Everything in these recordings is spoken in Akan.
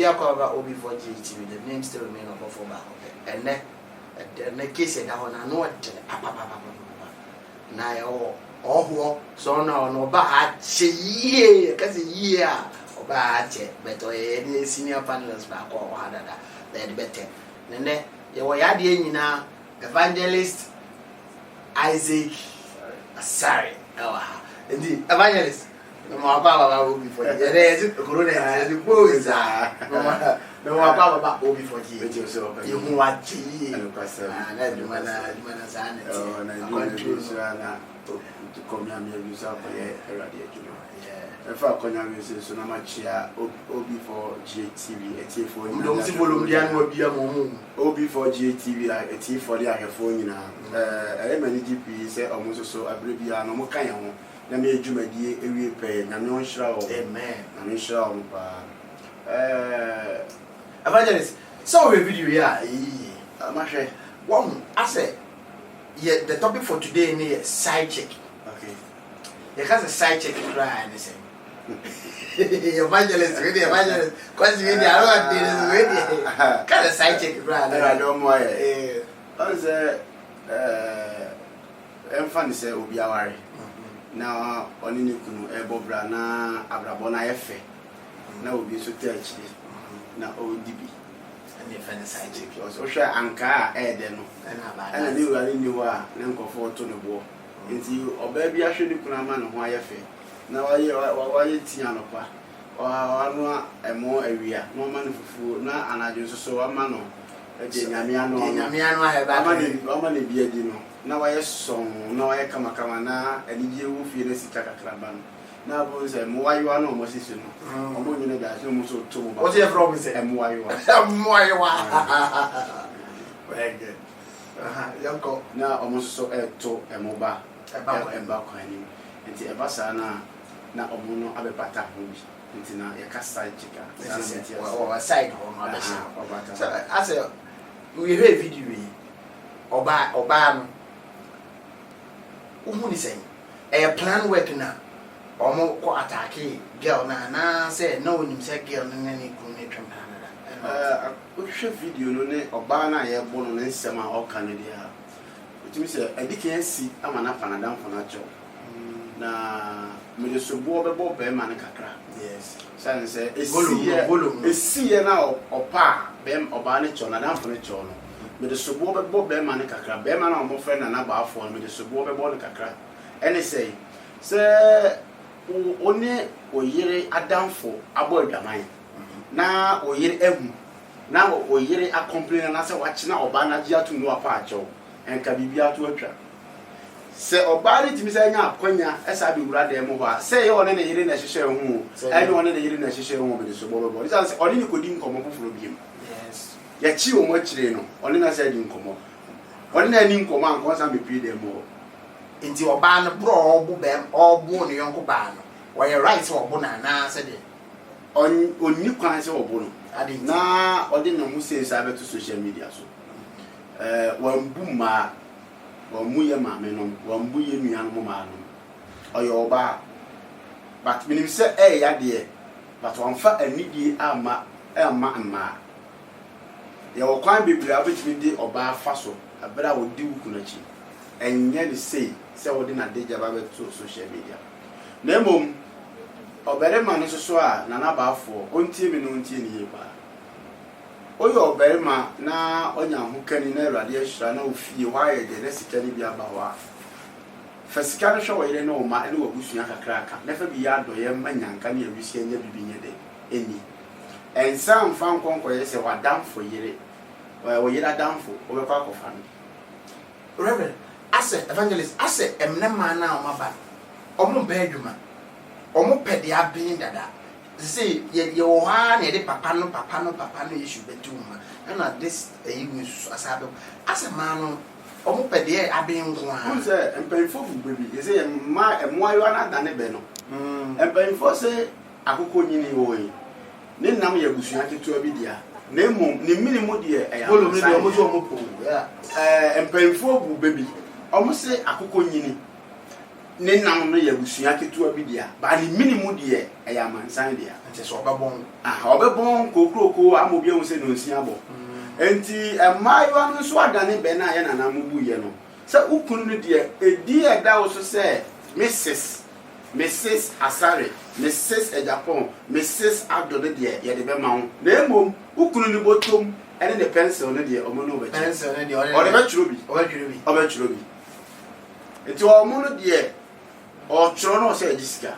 Yakova OB4GTV, the name still remain of for back. And then the case and I know it. Now, oh, so no bad. She, because a year or bad, but any senior panelists back or harder than better. Then you were adding now, Evangelist Isaac Asari. Indeed, Evangelist. No more about Obi for you. There is a corona and the boys are no more about Obi for you. You who are tea and Pastor and Manazan to come and use up a radiator. If I can use so much Obi for GTV, a T for you. Don't see Bolumbian will be a moon. Obi for GTV, a T for the phone. I am an GP, say almost so abbreviate no more kind. Na me adwuma die ewie pay na me onhira wo amen na me hira wo pa evangelist so we video here ma hwe one I say yeah the topic for today is side check okay you can say side check try and say evangelist cause we dey around this way can side check try na do mo eh on say emfa ni say obi aware na oni ni kunu ebobra na abrabo na yefe na obi so tachi na odibi and the fan side check so hwe anka ede no na ni wari ni wa na nkofo to ne bo nti oba bi ahwe ni kunu ama no ho ayefe na waye tia no pa anu emo awia no ma no fufu na anajo so ama no e nyame anu aheba ama ne bi adi no na waye song na waye kama na anije wo fie na sika kakraba no na bo se mo wayo na mo sisi no omo nyine ga so mo so to mo ba what you from say mo wayo very good yanko na omo so to emo ba eba kwani nti eba sa na omo no abepata ho bi nti na ya kasa chika o side ho no abesha so as we hear video yi oba no who is saying a plan work na omo ko attack girl na say no nim say girl na ni ku ni twem na o hwe video no ne oba na ye bo no nsem a o kan dia otimi say adike si ama na panadam fo na cho na me de so bo bebo be ma ne kakra yes say say esi ye na opa bem oba ne cho na dam fo ne cho no me de sobo bebo be ma ne kakra be ma na omo friend na ba afo me de sobo bebo ne kakra ene say oni oyire adamfo abo adwaman na oyire ehu na oyire acomplain na say wachi na oba na gia tu no apa acho enka bibia to atwa se oba ri timi say nya akonya esa bi wura dem ho a say ye one na yire na hihye hu ene one na yire na hihye hu me de sobo bebo this say oni ni kodi nkomo foforo biem ya chi o mo chire no oni na say di nkomo oni na ni nkomo an ko san be pii dem ho nti oba no bro obu bem obu no yonko ba no we right obu na say de oni kwan say obu no na odi no mu say say beto social media so wambu ma wamu ye ma me no wambu ye nua no ma no oyo oba but minim say ya de but wamfa anidie ama ya okwan bebre abetimi de oba afa so abra wodi wuku na chi enye ni say wodi na deja ba beto social media na mom obere ma no so a na na ba afo ontie mi no ontie ni ye ba oyo obere ma na onya ho kani na awrade ahira na ofie wa ye de na sika ni bia ba wa fasika no hwe yire no ma ene wabusua kakra aka na fa bi ya do ye manyanka na awisia nya bibi nye de eni ensam fan konko ye se wadamfo yire wo yira damfo obekwa akofa no reverend ase evangelist ase emne man na omaba omo ba adwuma omo pede abin dada say ye wo ha na de papa no issue betuma na this you asabe ase man no omo pede abin nko ha say empanfo fu baby ye say ma emoayo na da ne be no empanfo say akoko nyini wo yi ne nam ya busua ketua bi dia na emom ne minimum de ya bolo ne omo so omo po ya empanfo bu baby omo say akoko nyini ne nam no ya busua ketewa bi dia ba ne minimum de e ya mansan dia nti so obebon obebon kokroko amobi ehun se no nsia bo enti emayiwa no so adane be na ye nana mubu ye no se ukunu no de edi e da wo so se Mrs. Asare, Mrs. Ejapon, Mrs. Abdul de ye de be ma ho na emom ukunu ni botom ene ne pencil no de omo no be pencil no de o de be churobi enti omo no de o churo no se ejisika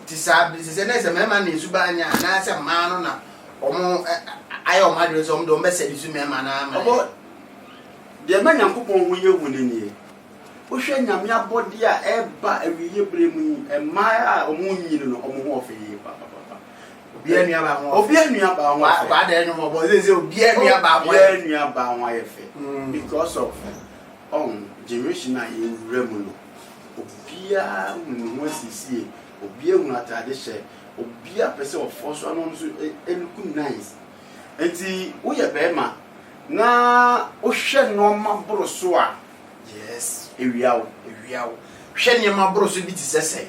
ti sabi se na se mema na esu ba anya na se ma no na omo ayo ma de so omo be se disu mema na ma obo de ma nyankopon hu ye hu ne nie wo hwe nyame abode a eba awiye bremu emaya omo nyini no omo ho ofe yi papa obi anu aba ho ba de no obo se obi anu aba ho ayefe because of generation a ye wuremu no obia hu asisi obia hu atade hye obia pese of force no so eluku nice enti wo ye be ma na wo hwe no ma boro so a yes ewiawo hwe ne ma boro so bi ti sese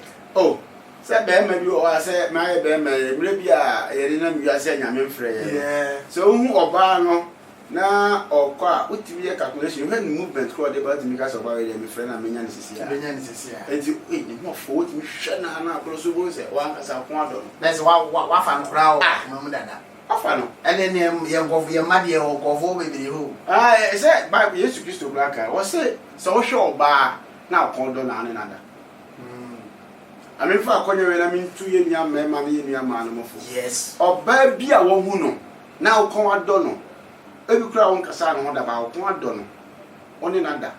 se be ma bi o se ma ye be ma mre bi a ye na mi ase nyame mfre ye so hu oba no na okwa utimi ye calculation when movement ko dey about me cause oba ye me friend na menya ne sisi a enti ni mo fo utimi hwe na boro so bo se wa nkasa ko ado na se wa fa nkra o mo dada afa no ene ne ye ngofu ye made ye ngofu bebere ho se Bible Yesu Kristo blaka o se so hwe oba na akondo na ane nada amefa akonye we na mintu ye nia mema na ye nia ma no mofo yes oba bi a wo hu no na okon ado no ebi kura won kasa no da ba okon ado no oni nada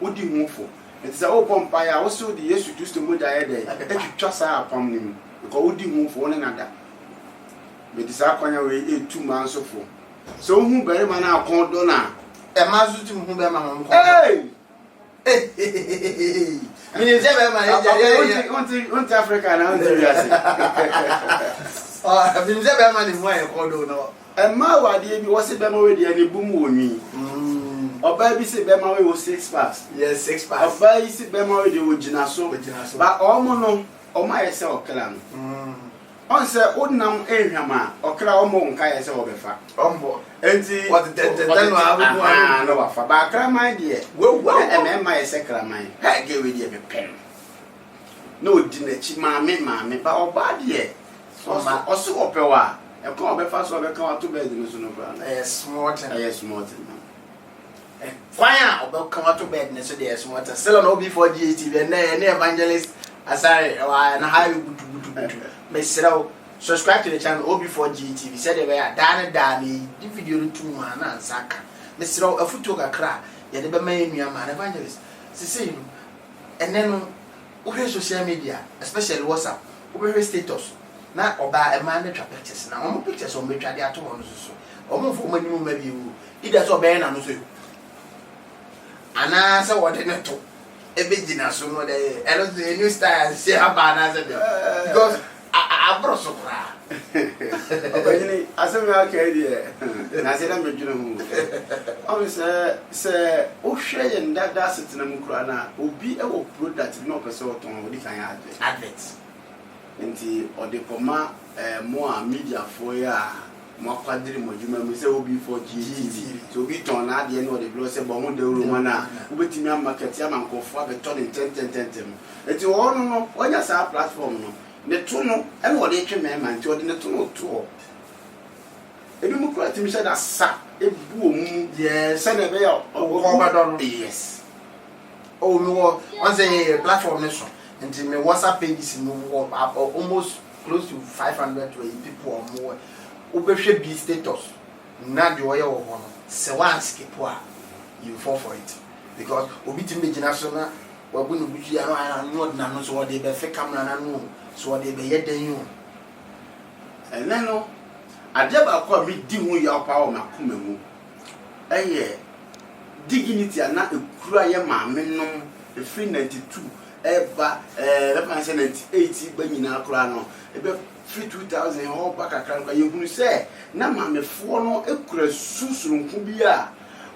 odi hu fo enti se o pompa ya wo so di Yesu Kristo mo da ye de etwitwa sa apam nim ko odi hu fo oni nada me di sa akonya we etu man so fo so hu bere ma na akon do na e ma so ti hu be ma ho mini je be ma je on Africa na on serious mini je be ma ni mo e ko do no e ma wa de bi wo se be ma we de ani bum wonwi oba bi se be ma we wo 6 pass yes 6 pass oba yi se be ma we de wo gina so ba omo no o ma ye se okra no on se odnam ehwama okra omo nka ye se obefa ombo enti what the no abu no wafa ba kraman de wo e ma ye se kraman ha ge we de be pen no di na chi maame ba oba de oso opewa e ko obefa so obeka wato bed no so no bra smart fire obeka wato bed no so de smart still on OB4 GTV na evangelist asare na ha gudu mesrao subscribe to the channel OB4 GTV said they were dane the video no too man na nsaka mesrao afuto kakra ye de be man nua man evangelist say and then we social media especially WhatsApp we status na oba e man twa pictures na omo pictures o metwa de ato won so omo fo manimu ma bi wu ida so be na no so ana se wo de neto e be gina so no de e new style say abana se because abro so kra obanyini asemi aka die na se na medwuna hu o se o hwe ye ndada setena mu kra na obi e wo product no pese oton odi kan advert nti odi koma mo a media for ya mo akwadiri mo djuma mu se OB4 GTV so obi ton na de no de blo se bo ho de ru mo na obetimi am market ya mankofo abeton tentem nti wo no onya sa platform no ne to no e no de twe mema nti odi ne to no to ebi mu kura timi se da sa ebu omu yes se na be ya o ba don yes o mi wo on say platform ne so nti me WhatsApp pages no almost close to 500 people or more obehwe bi status na de oye wo ho no se wan skip a you fall for it because obi timbe gina so na wabu no buju ya no na no so wo de be fe camera na no so wo de be ye dan you and then no adeba ko mi di hu ya pa o makoma mu eye dignity ana ekura ye maame nom e free 92 eba let me say 98 ba nyina akura no ebe free 2000 ho ba kakra nka yehunu se na maamefo no ekura susurunku bi a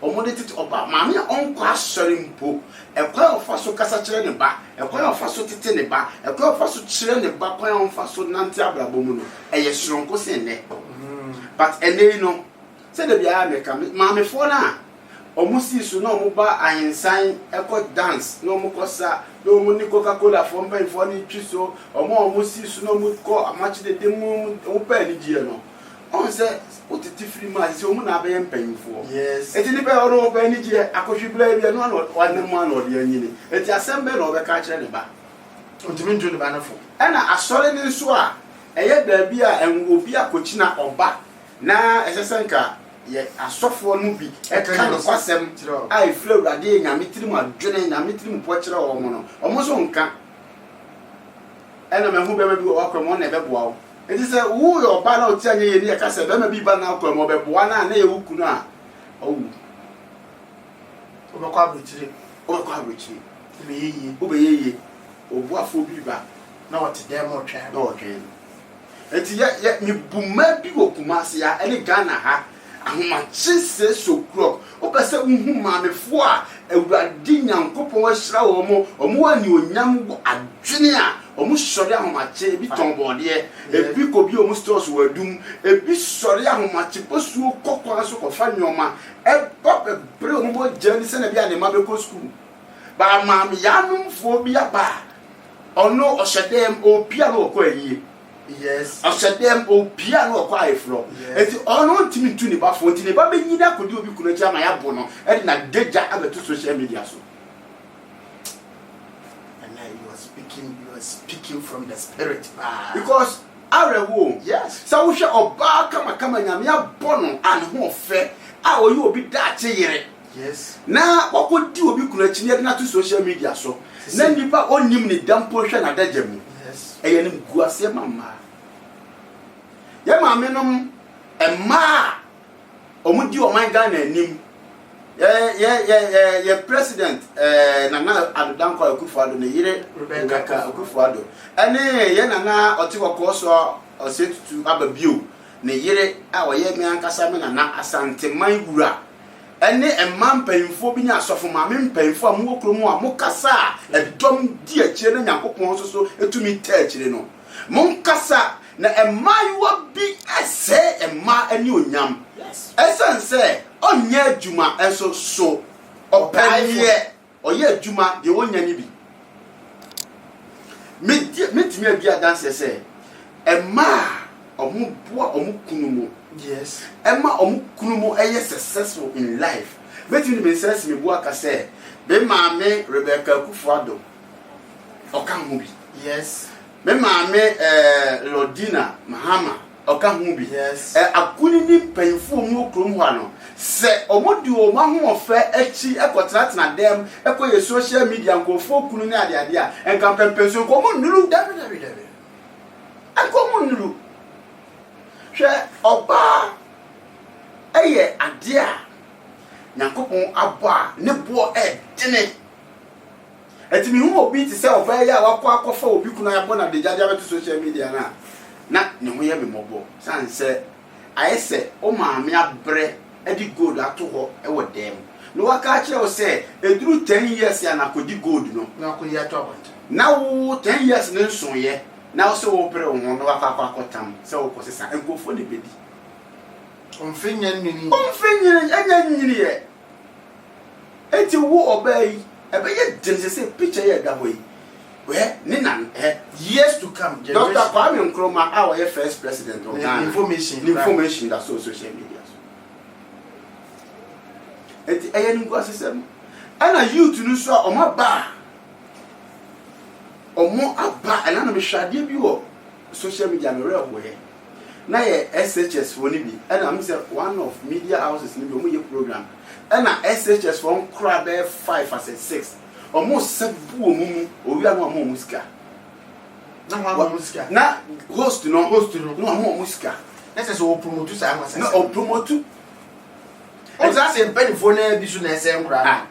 ọmọdé títí ọba maame a ọnkọ asọrọ mpo ẹkọ ọfa so kasa kyerẹ ne ba ẹkọ ọfa so tete ne ba ẹkọ ọfa so kyerẹ ne ba kwan ọfa so nante abrabọ mu no ẹyẹ soronko sen ne but ene no se de bia America maame fo na ọmọ si so na ọmọ ba ahensan ẹkọ dance na ọmọ kọ sa na ọmọ ni Coca-Cola fo mpa info ni twiso ọmọ si so na ọmọ kọ amachi de mu ọmọ pa ni gie no on say otiti free man say omu na be mpanyimfo yes eti ni be oro be ni je akohwibla bia no ano wane mu ano de anyini eti asembe na obe ka kire ne ba ontimi ndu ne ba na fo na asore ni nso a eye da bi a obi akochina oba na esesenka ye asofo no bi e ka no kwasem ai fleur ade nyame tirim adwene nyame tirim po kire wo mo no omo so nka na me hu be bi wo akwa mo na be boa wo eti se wo yo ba na oti anye ye ni e ka se be ma bi ba na akwa mo be boa na ye wuku no a owu obekwa abrochire be yeye obuafo bi ba na wote dem mo twa na otwen eti ye mi buma bi wo Kumasi ya ene Ghana ha ahomachi se sokro opese unhu maamefo a Awurade Nyankopon ahyira wo mo omo ani onyam adwene a omo sori ahomachi bi tonbode ebi ko bi omo stores wadum ebi sori ahomachi posuo kokwa so kofa nyoma e pop bre omo bo jani se na bi ane ma be ko school ba maam yanumfo bi aba ono ohyedem opia no ko ayi yes ohyedem opia no ko ayefro eti ono ntimi ntu ni ba fo ntini ba be nyina kodi obi kuno chi ama ya bo no e na deja abeto social media so. And now you are speaking from the spirit because arewo yes sa wo hwe oba kama nyame abono an ho fe a oyi obi da che yere yes na wakodi obi kuno chi ne na to social media so na nipa onim ni dampo hwe na dagyamu yes eye nim guase mama ya maame nom emma omudi oman Ghana anim ye president Nana Addo Akufo-Addo ne yire Rebecca Akufo-Addo ene ye Nana Otiwoko so osetutu ababio ne yire a oye me ankasa me Nana Asante Manwura ene emma mpanyimfo bi nya asofo maame mpanyimfo a mo okro mu a mo kasa edom di akire na Nyankopon so etumi ta akire no mo kasa na emma yuwa bi ese emma ani onyam yes esense onye adwuma enso so opanye oye adwuma de wonya ni bi metimi abia dance se emma omu boa omu kunumu yes emma omu kunumu eye successful in life metimi me sense me boa ka se be maame Rebecca Akufo-Addo oka hu bi yes me maame Lodina Mahama oka hu bi yes akuni ni panfo mu okrom ho ano se omodi o ma ho ofe achi ekotratna dem ekoye social media nkofo kunu ni ade a enka pempenso ko mo nuru dabi enko mo nuru hwe oba eye ade a Nyankopon aba ne bo edene etimi hu obi ti se oba ya wakọ akọfa obi kunu ya bo na de jaja beto social media na ne ho ye memobo sanse ayese o maame abre edi gold ato ho e wo dem no waka kire o se eduru 10 years ya na kodi gold no na ko ya to abont na wo 10 years ne nso ye na wo se wo pre wo no waka akotam se wo ko sesa enkofo ne bedi onfenya nnini enya nyini ye enti wo obai ebe ye dense picture ye da boy we ni na years to come Dr. Kwame Nkrumah our first president of Ghana information that social media enti eye ni go asesem ana youth nu so omo aba ana no me hwade bi wo social media no re ho ye na ye SHS for ni bi ana am say one of media houses ni bi omo ye program ana SHS for nkra be 5 as 6 omo sabu omumu owi anu omo musika na host no omo musika na se so promote sa anwa na o promote o za se penifo na bi so na ese nkra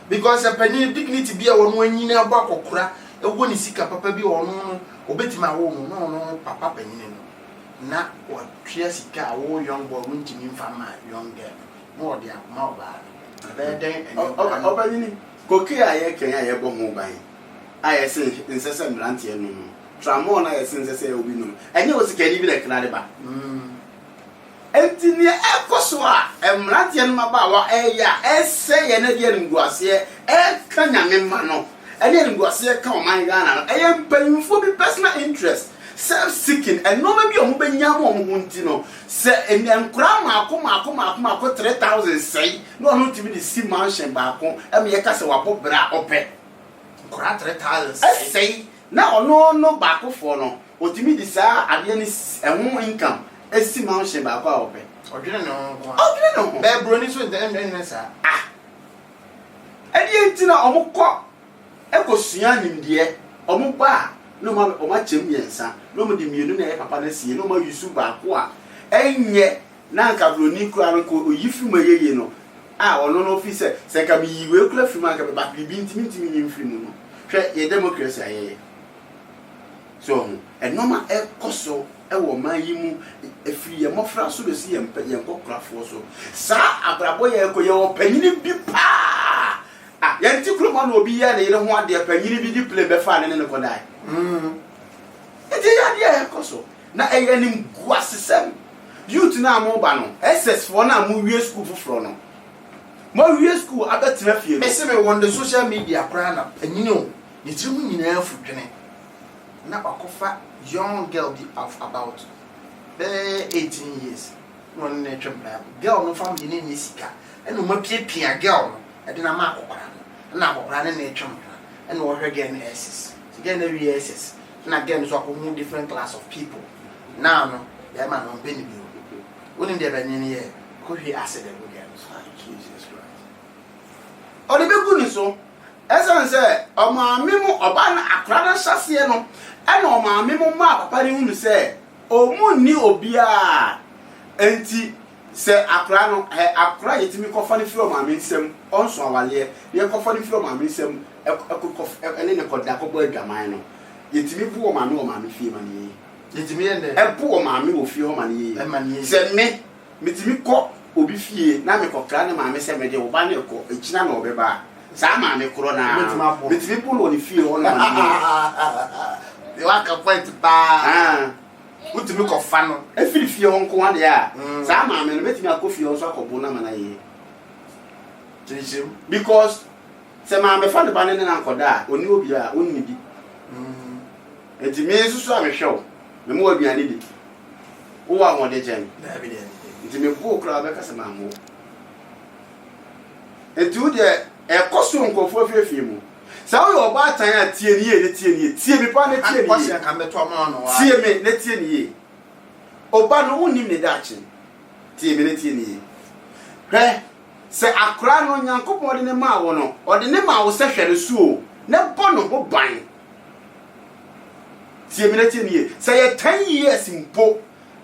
because a penny dignity bi a wonu anyina abo akokora ewo ni sika papa bi onu obetima wo mu no papa penyin no na o twa sika wo young boy wuntimi mfa ma young girl no de akoma oba Obanyini koke aye Kenya ye bo ho ban aye se nsese mrantie no tramon na ye nsese obi no enye osika ni bi na kana de ba enti ne ekoso a mrantie no maba wa eya ese ye na de nguase kanya memma no ene nguase ka o man Ghana no eye mpanyimfo bi personal interest self-seeking and no maybe omo benya mo hunti no se enkura maako 3000 sei no onu timi di si mansion baako em ye ka se wabo bra ope nkura 3000 sei na ono no baako fo no otimi di sa ade ni ehun income esi mansion baako a ope odwene no be broni so ndene sa ade enti na omo kọ ekosua nimde omo ba no ma chem yensa no mo di mienu na e papa na sie no ma yusu baako a enye na nka broni kura no ko oyifi ma yeye no ono no fi se ka bi yiwe kura fi ma ka ba bi ntimi nyimfiri mu no hwe ye democracy ayeye so enoma e koso e wo ma yimu efiri ye mofra so be si ye nkokrafo so sa abrabo ye ko ye wo panyini bi pa yanti kroma no obi ya na yele ho ade panyini bi di play be fa ne ko dai eti ya dia ekoso na eyanim guasesem youth na mo ba no SS for na mo wie school fufro no mo wie school abetina fie me se me won the social media kra na panyini o ni timu nyina afudwene na akofa young girl be of about 18 years one na twempla girl no family ni ni sika eno ma piepia girl no e de na ma akokra na akokra na twempla eno wo hwe gen SS again every SS na again so ko different class of people now no they man on penny bi woni de banyini ye ko hwe asede go dia Jesus Christ o de be guni so esan se o ma mimu oba na akra na hyase no ena o ma mimu ma papa ni hunu se o mu ni obia enti se akra no akra yetimi ko fa ni fi o ma mi nsem onso awale ye ko fa ni fi o ma mi nsem ene ne koda ko bo adwaman no yetimi bu o ma mi fie ma ni yetimi ende bu o ma mi wo fie o ma ni se me metimi ko obi fie na me ko kra ne ma mi se me de wo ba ne ko ekina na obeba sa ma me kro na metimi bu lo ni fie o na ma ni de wa ka point pa utimi ko fa no efiri fie ho nko ade a sa ma me no metimi akofie o so akobo na ma na ye because se ma me fa de ba ne na nkoda oni obi a onni bi enti me susu a me hwew me mo aduane di wo wa ho de jen na bi de enti me bu okra be kasa ma mo enti wo de e koso nkofo afefie mu sa wo yo ba tan a tie nie mi pa na tie nie kwase ka meto ama no wa tie me na tie nie oba no wonim ne dachi tie me na tie nie hwe se akra no nyankopon de ne ma wo no ode ne ma wo se hwere suo na bono bo ban tie me na tie nie se ye 10 years mpo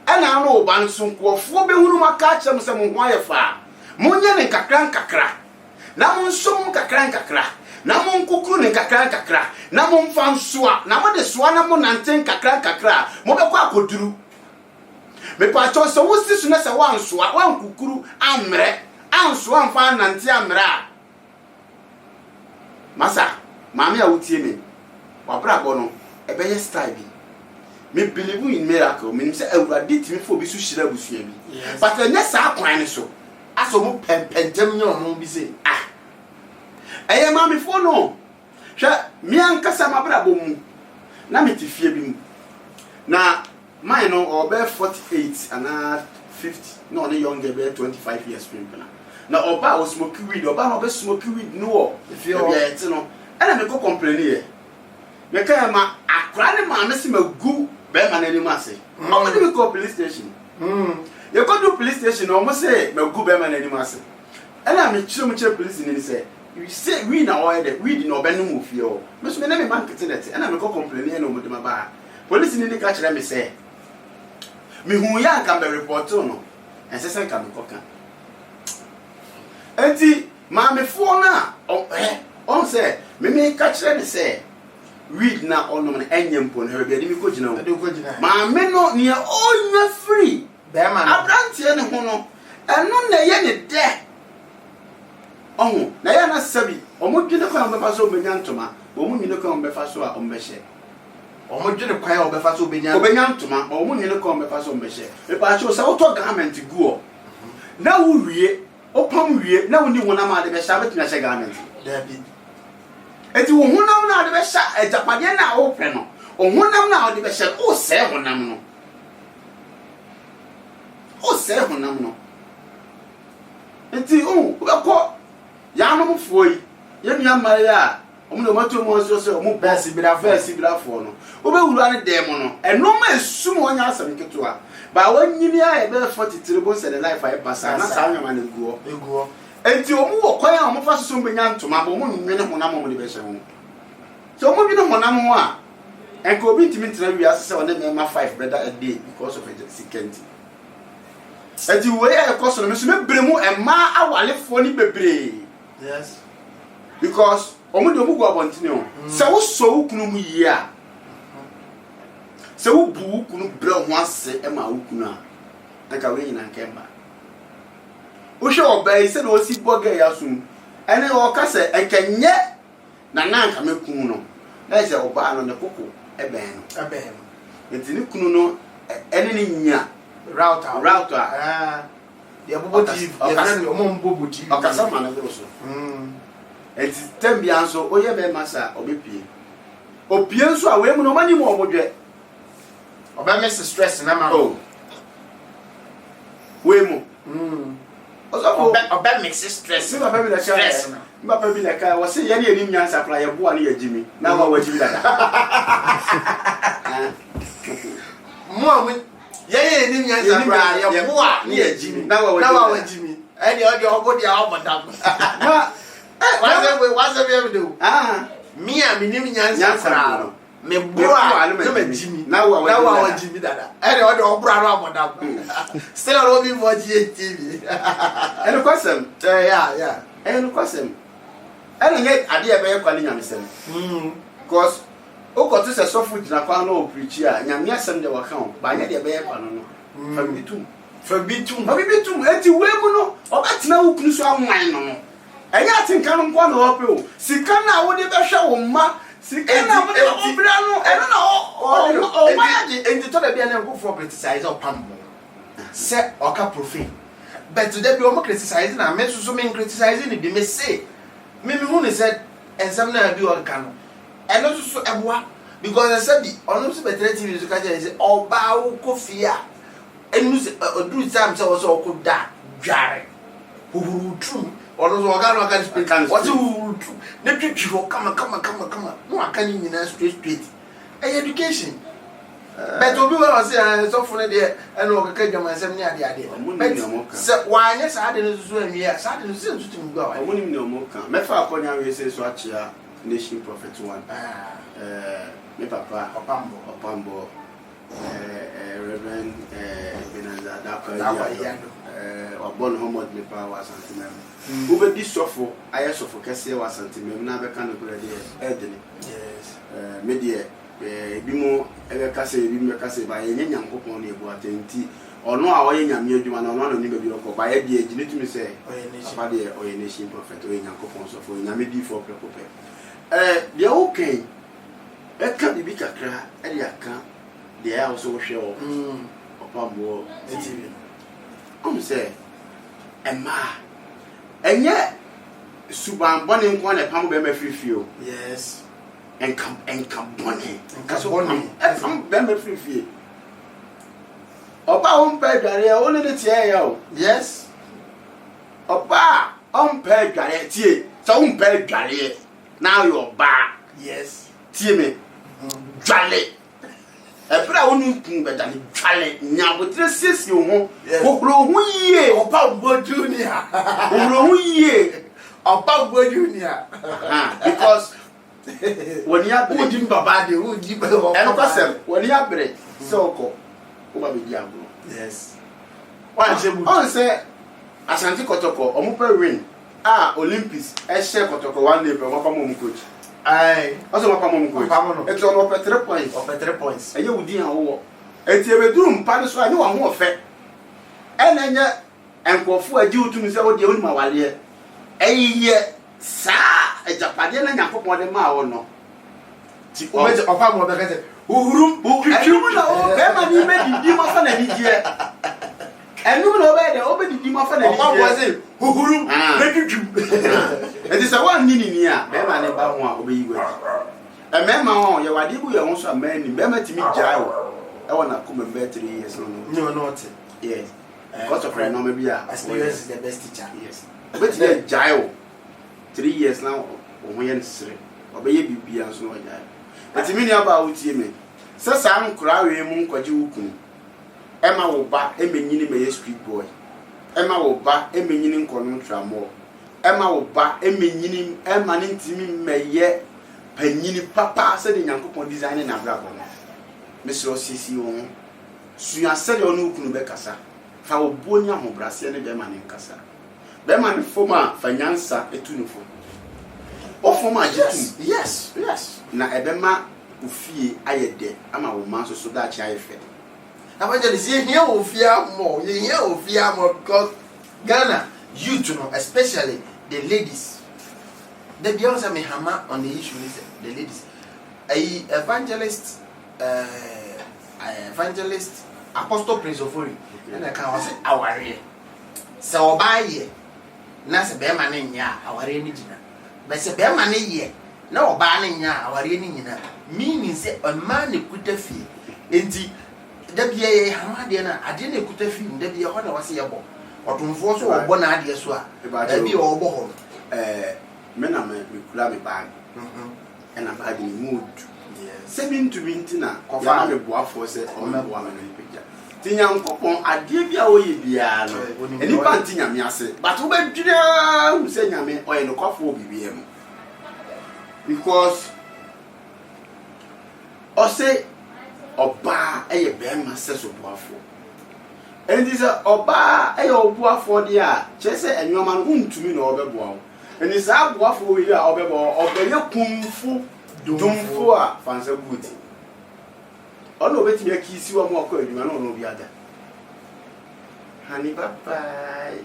ana no oba nso nkofo be hunu maka chem se mo ho ayefa munye ne kakra na mo nsom kakra na mo nkukuru ne kakra na mo mfa nsoa na mo de soa na mo nanten kakra mo be kwa akoduru me pa cho so wo sisu na se wa nsoa wa nkukuru amre ansoa mfa nante amre a masa maame a wotie me wa bra bo no e be ye style bi me believe in miracle me say awurade timi fo bi su hira busua bi but enya sa kwan ne so aso mo pentem nya no bi say eye maame fo no hwe mi ankasa mabra bo mu na me tifie bi mu na mine no obe 48 and 50 no the younger be 25 years people na oba o smoke weed oba no be smoke weed no if you be it no and me go complain here me kan ma akra ne maame se magu be ma na ni mase o mo dey go police station you go to police station o mo say magu be ma na ni mase and me chiro police ni say you say we na all the we no be no mu fie o me so me na me man ketenet and me go complain here no mo dey ma ba police ni ka kire me say me hu ya kan be report no ensese kan me koka enti ma me fo na on say me ka kire me say read na on no enye mpo na be mi ko gina ma me no ne onya free be ma abrantie ne ho no eno na ye ne de oh na ya na sabi omo dwene kwa obefa so obenya ntoma omo nyine kwa obefa so a ombehye omo dwene kwa ya obefa so obenya ntoma omo nyine kwa obefa so ombehye me pa cho sa auto garment guo na wuwie opam wie na woni wonam ade be sha betina hye garment da bi eti wo honam na ade be sha ejapade na wo pe no o honam na ade be hye o se honam no o se honam no eti o ko ya no mfo yi ye nua mare a omo no mato mo so so omo best birafo no o be wuru ane dem no enom esum onya asem ketoa ba wanyini a e be 43 bon se the life I pass na sa nwama na guo enti omo wo kwan a omo fa so so benya ntoma ba omo nwene honam omo de be hye ho so omo bi no honam ho a enko obi ntimi ntena wi asese one me 5 brother a day because of security enti we ya ekoso no me so me bremu ema awalefo ni bebre. Yes. Because omo de omo go abontine o se wo so ukunu mu yi a se wo bu ukunu bre ho ase e ma ukunu a nka we nyina nkemba wo hwe obai se na osi boga ya sum ene o ka se enkenye na nanka mekunu no na se oba no ne koko eben no enti ni kunu no ene ni nya router de abobo TV e friend omo mbobo TV okasa ma na so enti tambia nso oye be masa obepie opie nso a we mu no mani mu obodwe oba miss stress na ma we mu oba mix stress mi papa bi la stress mi papa bi la ka wo se ye ne enim nyansa kra ye boa ne ye jimi na wa wa jimi dada mo amu ye enim nyansa kra ye boa ne ye jimi na wa jimi e de obo dia obodam na what's the do me a minim nyansa kra no me boa no ma jimi na wa jimi dada e de obra no obodam still on obi for GTV eno kwasem yeah eno kwasem eno nye ade e be kwale nyamesem because o ko to se sofu dina kwa no preach a nyame asem de waka o ba nya de be kwa no fa bitum enti we mu no obatena wukunu so anwan no enya atinka no kwa no ope o sika na wo de be hwe wo ma sika na wo de obra no eno na o ma de enti to da bia na go for criticize o pambo se oka profane but today be o mo criticize na me so me criticize ni bi me say me hu ne said ensam na bi o ka no eno so eboa because I said ono so better TV so ka je say oba wo kofia enu oduru time say wo so ko da dware hurutu ono so oga no aka speak what hurutu ne twitwiro kama no aka ni nyina straight education but obi wa say so fune de eno okaka dwama nsem ni ade se wanye sa ade no so anwia sa ade no se ntutu ngwa wa omuni mi no moka mefa akonya we say so achia nation prophet 1 me papa opambo Reverend Benanza Dakwa wabon homod me pa wa santimem ube di sofo aye sofo kese wa santimem na be kan ko de edeni yes me de bi mo ebe kase bi me kase ba ye nyankopon na ebu atenti ono a oye nyame adwuma na ono no ni be bi ko ba ye de agine tumi se papa de oye nation prophet oye nyankopon sofo nyame di for prepope de okay e ka bibi kakra e de aka de ya so hwe o opambo TV say Emma enye suban bone nko na pam be ma frifio yes enka bone bone be ma frifie oba on pa dware o ne tie ya o yes oba on pa dware tie so on pa dware now you ba yes tie me dwale ebra wonu kun be dale dwale nyabotre sesi ho kokro ho yie opa Ugbo Junior kokro ho yie opa Ugbo Junior because when you are Udi baba de Udi baba and person when you are bread so ko o ba be diablo yes one shebu on say Asante Kotoko omo pe win Olympics e share Kotoko one day pe mo pa mo coach ai also mo pa mo coach e to no pe 3 points o pe 3 points e ye udi an wo e tie be duru mpa so ani wa ho ofe e na nya enkofu agi utu mi se wo de oni ma wale ɛyɛ saa agyapadeɛ na Nyankopɔn de maa wo no ti obeje ofa mo be kase uhurum ɛnum na o be ma ni be didi ma fa na ni die ɛnum na o be de o be didi ma fa na ni die ofa mo say uhurum be twitwum ɛdi sɛ wan ni ni a be ma ne ba ho a o be yi wadi ɛmɛma ho yɛ wade bu yɛ ho so amani be ma timi gyae wo ɛwɔ na koma be 3 years no not yes because of no me bia experience is the best teacher yes but you gyae wo 3 years now o ho yɛ nsere o be yɛ bibia so no gyae ati mi ni aba wo tie me sɛ saa nkura we mu nkwaje wukun ɛma wo ba emenyini me yɛ street boy ɛma wo ba emenyini nkɔno tramo ɛma wo ba emenyini ɛma ne ntimi mɛyɛ panyini papa sɛ de Nyankopɔn design na brabo no mesro sisi wo sua sɛ de ono wukun be kasa fa wo bonya ho brase ne be ma ne kasa be ma ne foma fa nyansa etu ne fo o foma ajitum yes na ebema ofie ayede ama wo man so da chi ayefe evangelist here ofia more here ofia more because Ghana youth no especially the ladies the Beyonce me hammer on the issue is the ladies evangelist Apostle Prince Ofori and I can say aware so obaye na se be ma ne nya aware ni gina be se be ma ne ye na oba ne nya aware ni nyina meaning say a man ekuta fie enti da bia hama de na ade na ekuta fie da bia ho na wase ye bo otumfo so obo na ade so a da bia obo ho me na me kula me bag na bag ni mood yes 720 na kofa me boafo se o me boa me ni picture ti Nyankopɔn ade bia wo ye bia no eni pa nti nyame ase but wo ba dwira hu se nyame o ye no kwafo bibia mu because o say oba eye be ma se so boafo enti se oba eye oboafo de a che se enwoma no huntumi na obeboa wo eni sa boafo wi a obebo obeye kumfu dumfo a fansa buti ono obetimi akisi wa mo akọ adwuma na ono bi ada hani bye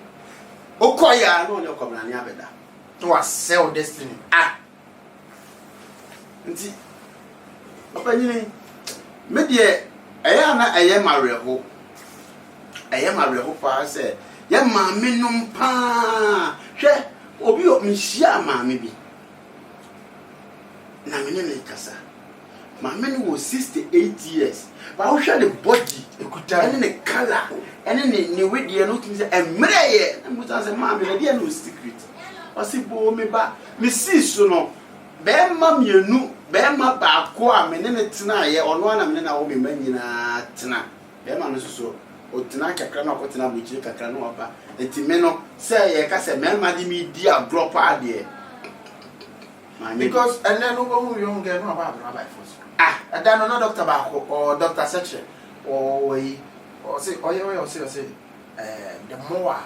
okoya no ne okomna ne abeda to a sell destiny nti opanyini me de eya na eye mareho pa se ye ma menum pa hwe obi o mhia ma me bi na me ne kasa ma me no 68 years ba wo hwe the body ekuta ene ne color ene ne wedie no tumi se emreye na mutan se ma me de no secret o si bo me ba me si so no be ma mienu be ma ba ko a me ne tena ye ono ana me na wo me manyina tena be ma no so o tena kakra na ko tena buchi kakra no oba enti me no se ye ka se me ma di mi di a drop ade because and then who young girl no about rabbi first and then no doctor ba or doctor section or say the more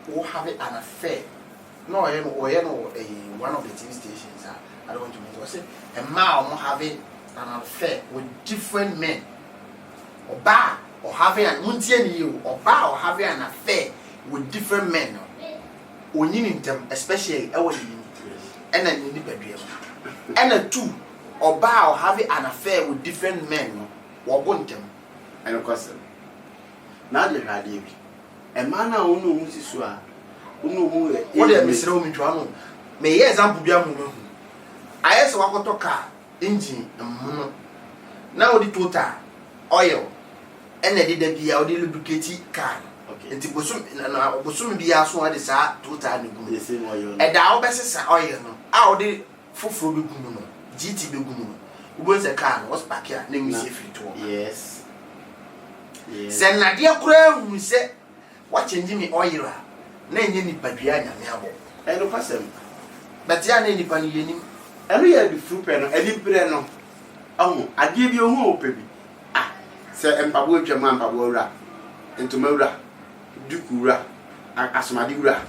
who have an affair no one of the TV stations I don't want to mention say a man who have an affair with different men or bar or having an you or bar or having an affair with different men or in them especially and then in the bedroom and a two or bar or having an affair with different men or want them and of course now the radio a man who knows this one who know what they miss room into one may example be a moment I asked what car engine now the total oil and they did the lubricated car. Okay. Nti bosum bia so ade sa total ne gumu. Yes, oil. E da obesesa oil no. A ode foforo be gumu no. GT be gumu no. Ubo se car no was park here na mi se free to. Yes. Yes. Se na de kura hu se wa change me oil a na enye nipadua nyame abo. E no pasem. But ya na nipa ni yenim. E no ye be fruit pe no, e bi pre no. Ahu, ade bi ohu ope bi. Se empabo atwa empabo wura. Entoma wura. Dukura asomade wura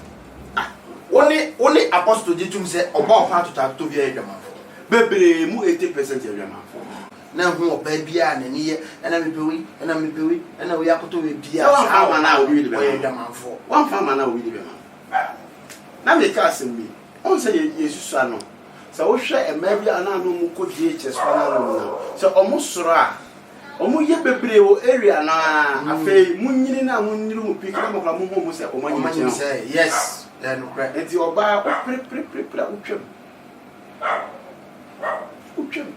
woni apostle jitum se oba ofa to bia edwamanfo bebre mu 80% edwamanfo na hu oba bia na niye na mepewi na we akoto we bia so ama na obi de edwamanfo wan fa ma na obi de na me ka asem bi on say yesusu ano so wo hwe e ma bi ana no mu ko DHS fa na no so omo soro a omo ye bebre wo area na afei munyini na munyini mu pika na mo mo say omo nyini say yes no correct enti oba pre utwem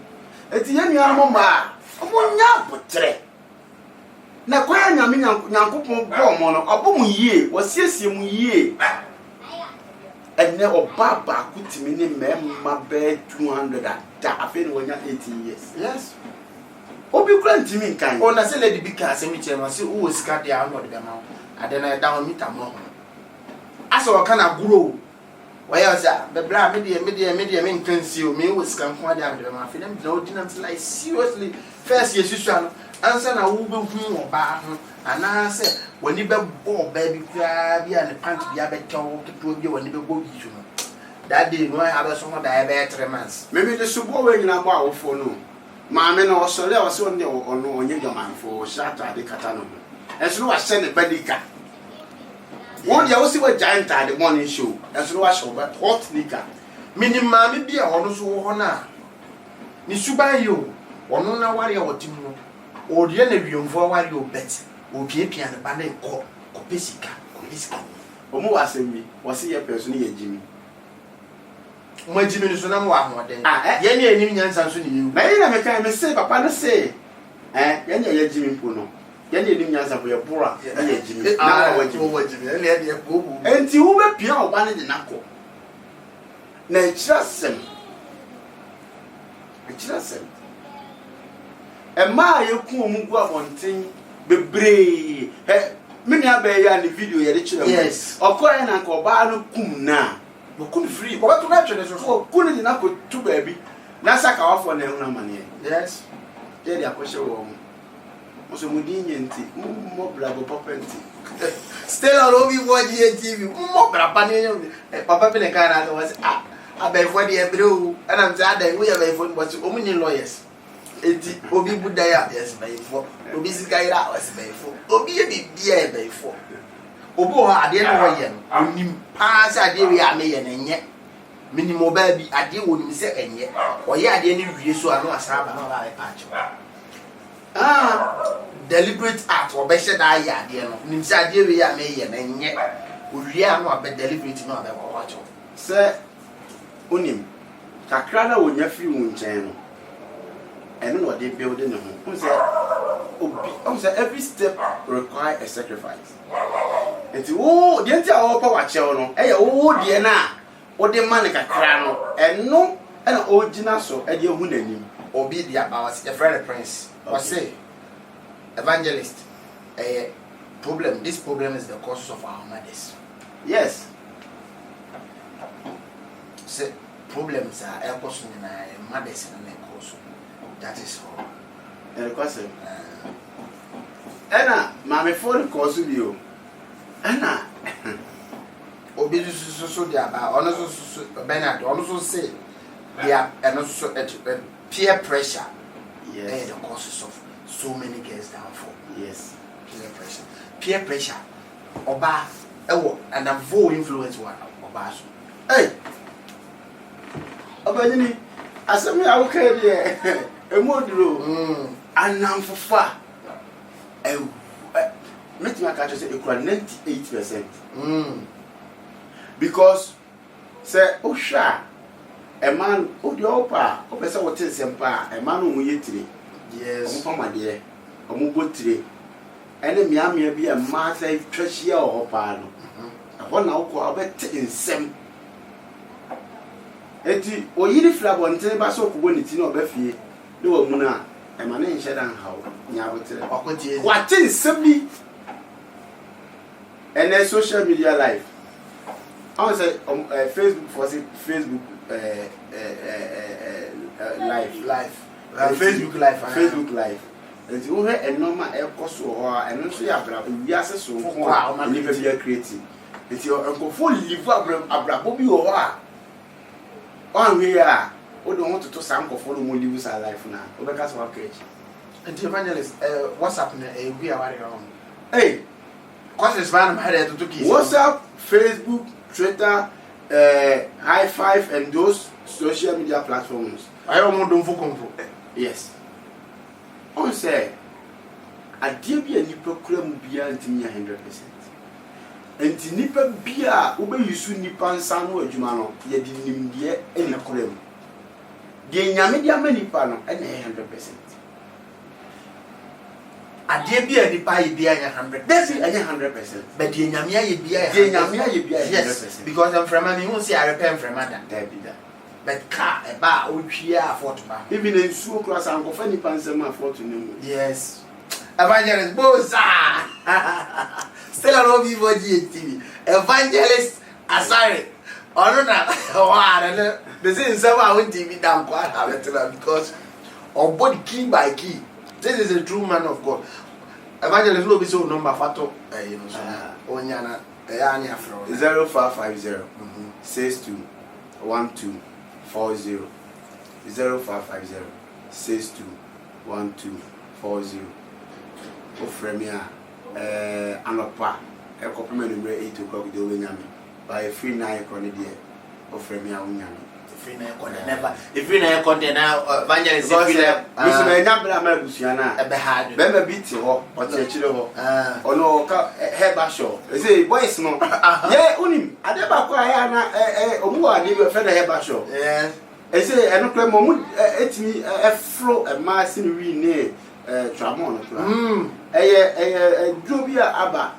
enti ye nua mo ma omo nya botre na kwaya nyame nyankopon bo mo no obo mu yie wo siesie mu yie ene oba ba kutimi ni memma be 200 da afei no nya 18 years yes obi kura ntimi nkan o na se lady bi ka se mi chema se wo sika de a no de be ma ade na da ho mita mo asa o kana guro waya za be bra me de me nkan si o me wo sika nko de a de be ma afei na me na ordinance like seriously first yesusu ano ansa na wo be hu oba ho ana se wani be bo ba bi kura bi a ne pant bi abeto keto bi wani be go bi ju no that day no I have so much da be 3 months maybe the subo we nyina mo awofo no maame no osole o se onde ono onye dwamanfo shata de kata no enso no wa hye ne badika wo dia wo si wa giant the morning show enso no wa hye ba hot nika minimum bi a hono so wo ho na ni suban yo ono na ware a wotimu o de na wiomfo ware o bet o piepia ne ba na ko pesika o mu wasembi wo si ye person ye jimi mo jimi ni so na mo ahoden ye ne enim nyansa so ne yewu na ye na me kan me say papa no say ye ne ye jimi mpo no ye ne enim nyansa bo ye bora ye jimi na wa jimi ele de ko bu enti wo be pia oba ne de nako na echirasem ma ye ku omu gu abonten bebre me nia be ya ne video ye de kire mo yes okoye na ko ba no kum na mo kun free ko ba to na twede so ku ne na ko tu ba bi na saka wafo na ehuna mane yes ye de akoshe wo mo so mudi nyenti mo bla bo popenti still on Obi4 GTV mo bra pa ne papa pe ne kana to was abefo de ebrew and am say adan we abefo but omuni lawyers enti obi budaya yes befo obi sikaira was befo obi e bibia e befo obo ha ade no woye no onim pa say ade we ameye na enye minimo ba bi ade wonim say enye oye ade ni wie so ano asaba na ba e patch deliberate act obehye da ya ade no nim say ade we ameye na enye owie ano abe deliberate no abe watch say onim kakra na wonya firi wo nchen no eno no dey build ne ho say every step require a sacrifice enti wo de enti a wo pa wa chew no eye wo de na wo de man kakra no eno na ogina so e de hu nanim obi dia ba was a friend prince was say evangelist this problem is the cause of our mothers yes say problems are a cause in mothers and cause that is all and cause ena mama for cause bio ena obi so dia ba ono so Bernard ono so say dia and also peer pressure yes the causes of so many girls downfall yes peer pressure oba ewo and a full influence one oba so hey abanyini asemi awuka de emoduro anamfofa meeting aka say equal 98% because say ohwa a man odi opa opese wote sempa a man omu yetire yes omu famade omu botire ene miamia bi a ma say twahia opa no ho na woko abete nsem eti oyiri flabonte ba so kubo ni ti na obafie ne wa mu na e ma ne nhye dan hawo nya botere okotie wate nsem bi ene social media life I say Facebook for Facebook live Facebook live enti wo he enoma e koso ho a eno so ya bra wi ase so ho a ni be bia creative enti enkofo live abrabo bi ho a on we a o do want to sam kofo no mo live sa life na o be ka so package enti evangelist WhatsApp na we are on hey cause ban ma had to kiss WhatsApp Facebook Twitter High Five and those social media platforms. I don't for Yes. On say, a dear be a nipper cram beyond me 100%. And to nipper beer, ube you soon nipan sano, Jumano, ye didn't him dear any cram. The Yamidia many pano and 100%. A dear be a pie be 100. That's it, 100%. But the Yamia be a yes, because I'm from a won't say I repent from Madame. There be that. But car, a bar, which ye are for to Even in so class, I'm of any pansama for to know. yes. Evangelist Boza. Still an OB for GTV. Evangelist Asari. Oh, no, the same someone went TV down quite because of body key by key. This is a true man of God. Evangelist will be so number fato. Onyana, 0550 62 12 40 0550 62 12 40. Ofremia anopa e kopema number 8 o'clock de wenyame by free 9 kone de ofremia unyame free na content never if you na content now evangelist if you na me nya bra ma busua na e be hard be ma biti ho o che chire ho ono ka heba show e say boys no ye unim ade ba kwa ya na omu wa de be fe na heba show yes e say eno kra mo mu etimi e flow e ma sin wi ne tramon kra dubia aba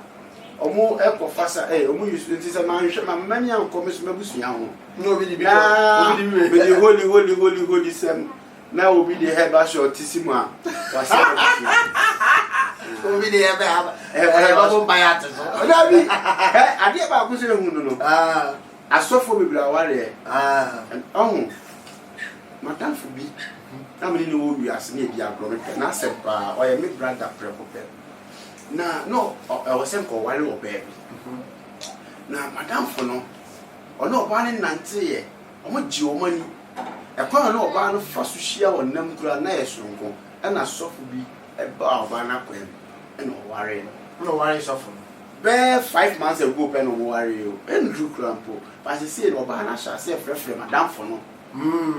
omo ekofasa omo use ntisa man hwe ma mani an komiso mabusua ho no be the holy sem na obi de heba short tisimu a wase obi de heba bo bayat so na bi ade ba ko se hu no asofo bibira ware ohun matanfo bi na me ni wo wi ase na ebi agro na asempa o ye me brother prepope na no I was saying ko wale obe na madam fo no ono oba ne nante ye omo ji omo ni e kwa no oba no fa so hia wonam kura na ye sonko e na sofo bi e ba oba na kwem e no ware sofo be 5 months ago pe no ware yo e no kura mpo ba se say oba na sha se frefre madam fo no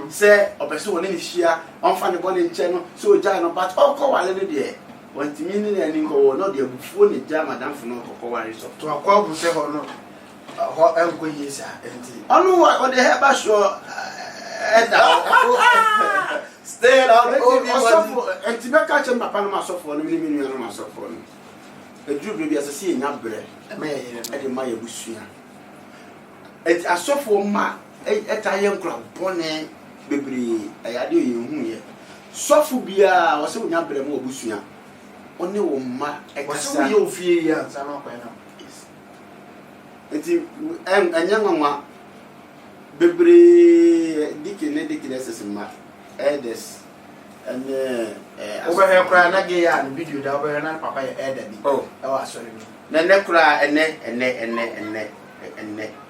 say obeso woni ni hia on fa ne body nche no so ja no but okọ wale ne de want me ni ani ko no de bufuo ni ja madam fo no kokọ ware so to akọ bu se ho no ho enko yesa enti onu o de heba show stay out osofo enti be ka che papa no masofo no mi no masofo no edru bi asase nya bre me yere e de ma ya busua enti asofo ma eta ye nkura bone bebre ayade ye hu ye sofo bia wo se nya bre ma obusua one wo ma e kasa wo ye ofie ya sa no kwa na enti enya nwa bebre dikine sesema edes ene over here cry na ge ya no video da over na papa ya eda bi e wa sorry na ne kura ene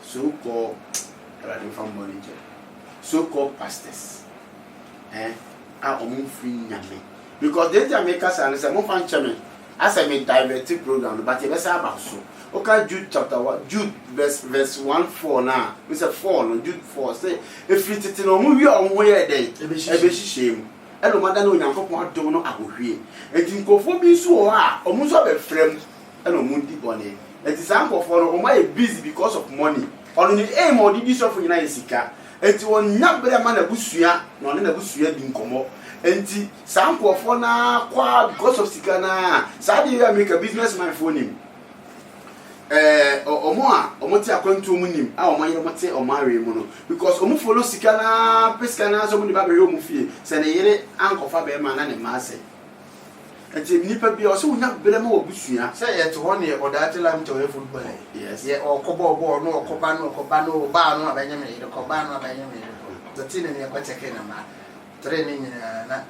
so ko radio from manager so called pastors a omu free nyame because they Jamaica say mo fan chame as a me diverted program but e be say about so okay Jude chapter 1 Jude verse 1:4 na we say 4 no Jude 4 say if you tete no mu wi onwo ye dey e be hihiem elo mada na onyankopon adom no ahohwie enti nkofo bi so ho a omu so be frem elo mu di bone enti san nkofo no omo ye busy because of money onu ni aim odi bi so fo nyina yesika enti won nyabre ma na busua na one na busua di nkomo enti san nkofo na kwa because of sika na sa dey America businessman for him omo ti akwantu mu nim a omo yere mote omo awe mu no because omo follow sika na pesika na so mu di ba be omo fie se ne yere ankofa be ma na ne ma ase enti nipa bi o se wonya bele ma obusua se ye to ho ne odate lam to football yes ye okobo bo no okoba no ba no abanye me ye okoba no abanye me the tin ne kwateke na ma training na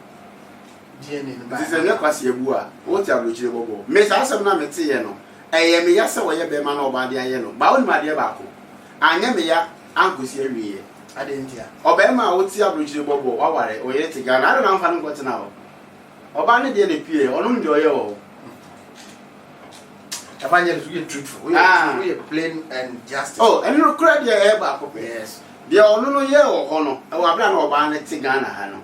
DNA no ba se ne kwase ebu a wo ti abrochire bobo me sa asem na mete ye no eye me ya se wo ye be ma na oba de aye no ba woni ma de ba ko anya me ya ankosi awie ade ntia oba ma wo ti abrochire bobo wa ware o ye ti ga na na mfa no gote na ho oba ne de pie onu ndi oye o Evangelist, we are truthful. We are plain and just. Oh, and you credit your hair back. Yes. The only year or honor, I will plan over an Tigana Hano.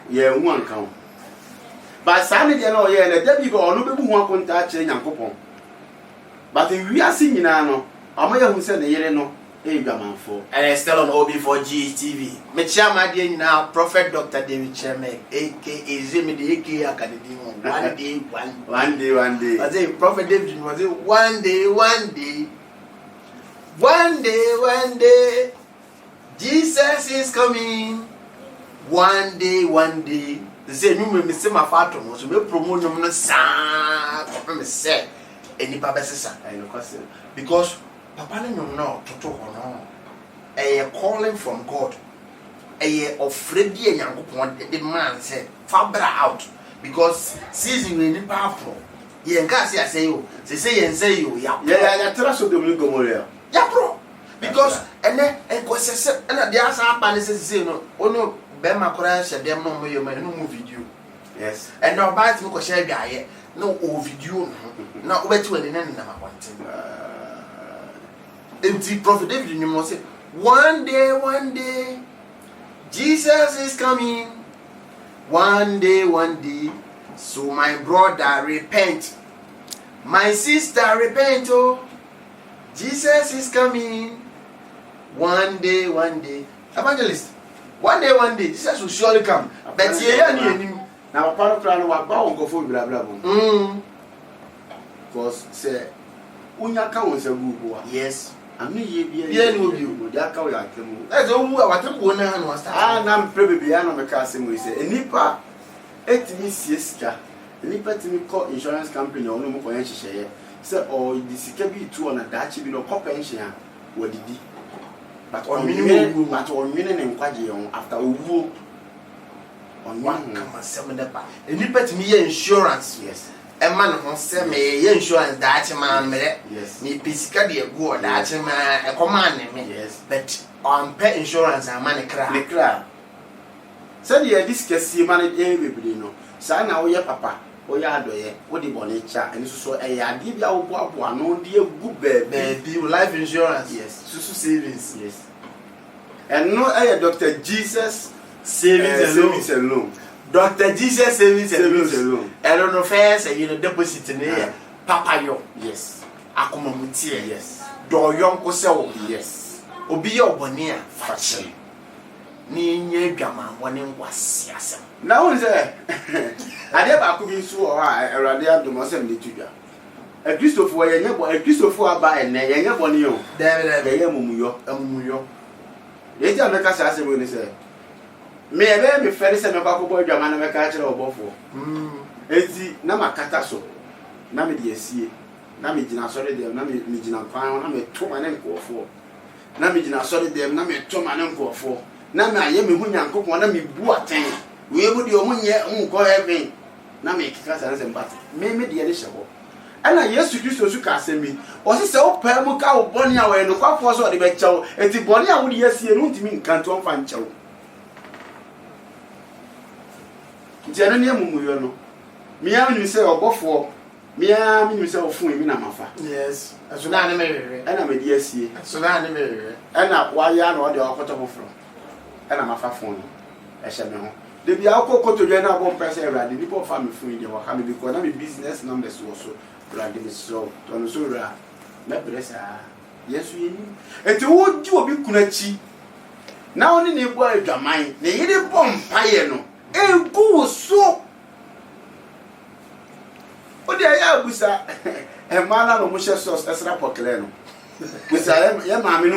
Yeah, one count. But Sunday, you know, yeah, the Debbie go no people who want to touch a young couple. But if we are singing, I know, I'm who said the year no, man for. And it's still on OB4GTV. Me chairman dear now, Prophet Dr. David Chairman, aka Zemi the aka Academy. One day. I say Prophet David was it one day. Jesus is coming. One day. They say you me say my father so me promote you no sa me say any papa sesa I know because papa no toto no a calling from God a afraid ye yankopon the man said fabra out because season we ni powerful ye nka say you say you yeah tell us so Dominic Gomorrah yeah bro because and then and go say and there asa pa say no ono Bema Koran said them no more video. Yes. And now bite me ko share guy no video no obetu ene na na wanting. Empty Prophet David you must say one day Jesus is coming. One day. So my brother repent. My sister repent oh. Jesus is coming. One day. Evangelist one day, Jesus will surely come. But now, a part of plan was bound go for blah. Because, say, Unya counts a good yes. And me, you, that cow like them. That's all what I'm going to was. I'm probably beyond the casting. We say, a nipper, 8 me siesta, a nipper to me call insurance company or no more share. Say, or the Sikabi 2 on a Dutch, you know, copper and what did he? But on minimum, but on minimum, after a woo on one come and summon the back. And you put me insurance, yes. A man who send me insurance that man, yes. Me physically a go that man, a command me, yes. But on pet insurance, and money crab. So, yeah, this case, you manage everybody, no. So now, your papa, or your doye, what the bonnet and so a idea of one, no dear good baby, life insurance, yes. Susu savings, yes. And no, Dr. Jesus savings alone. Dr. Jesus savings alone. I don't know first, and you know, deposit in here. Papa yo, yes. Akumamutia, yes. Do young Kosel, yes. Obi your bonia, fashion. Ni Gama, one was yes. Now, I never could be so high around the Abdomasem Lituga. A Christopher, a Christopher by a Naya Bonio, there, Muyo. They tell me, as when they say, may I be fair, send a back boy, Jamana Macacha or Bofo. Ezi, Namakataso, Namidi see, Namijina, sorry, there, Namijina Crown, I'm a 2 man and go for. Namijina, sorry, there, Nami 2 man and go for. Nama, Yemi, who young cook, one of me, Buatang. We would your moon yet, go heaven. Nami, Cassans and Bat, maybe the initial. And I yes to Christo to Cassam me. Was it so permuka Bonia when the crop was on the bed chow, and the Bonia would yes, you don't mean canton fan chow. Generally, Mumuyono. Miam, you say, or Bofo. Miam, you say, or Fui Minamafa. Yes, as soon as I marry, and I'm a dear see. as soon as I marry, and up why you are the Okotabo from. And I'm a phone. I shall know. The Biako to Jena won't press the people family free, they were coming because I'm a business numbers also. So, Tonosura, Nebresa, yes, we knew. And to what you will be Kunachi. Now, only a boy, Jamai, they hit a bomb, Piano, and go so. What the hell was that? And Mala Musha sauce, that's Rapoclano. With a mammy,